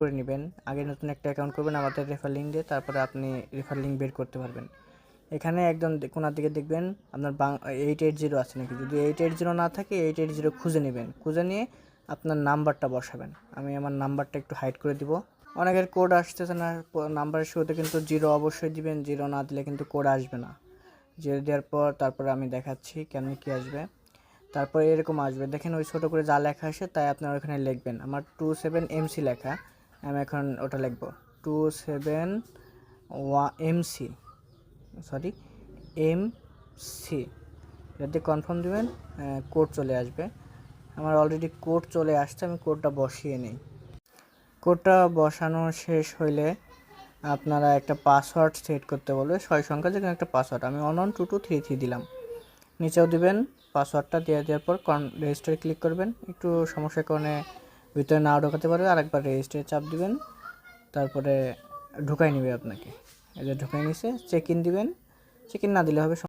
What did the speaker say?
করে নেবেন। আগে নতুন একটা অ্যাকাউন্ট করবেন আমাদের রেফার লিঙ্ক দিয়ে, তারপরে আপনি রেফার লিঙ্ক বের করতে পারবেন। এখানে একদম কোনার দিকে দেখবেন আপনার 880 আছে নাকি। যদি 880 না থাকে 880 খুঁজে নেবেন, খুঁজে নিয়ে আপনার নাম্বারটা বসাবেন। আমি আমার নাম্বারটা একটু হাইড করে দিব। অনেকের কোড আসতেছে না, নাম্বারের শুরুতে কিন্তু 0 অবশ্যই দিবেন, 0 না দিলে কিন্তু কোড আসবে না। 0 দেওয়ার পর তারপরে আমি দেখাচ্ছি কেমন কি আসবে। তারপরে এরকম আসবে, দেখেন ওই ছোটো করে যা লেখা আসে তাই আপনার ওখানে লিখবেন। আমার 27 MC লেখা, আমি এখন ওটা লিখব 27 MC, সরি MC। যদি কনফার্ম দিবেন কোড চলে আসবে। আমার অলরেডি কোড চলে আসছে, আমি কোডটা বসিয়ে নিই। কোডটা বসানো শেষ হইলে আপনারা একটা পাসওয়ার্ড সেট করতে বলবে, 6 সংখ্যা যেখানে একটা পাসওয়ার্ড, আমি 112233 দিলাম। নিচেও দিবেন পাসওয়ার্ডটা দেওয়ার পর রেজিস্টারে ক্লিক করবেন। একটু সমস্যার কারণে ভিতরে নাও ঢোকাতে পারবে, আরেকবার রেজিস্টারে চাপ দিবেন, তারপরে ঢুকাই নেবে আপনাকে। এই যে ঢুকাই নিছে। চেক ইন দিবেন, চেক ইন না দিলে হবে।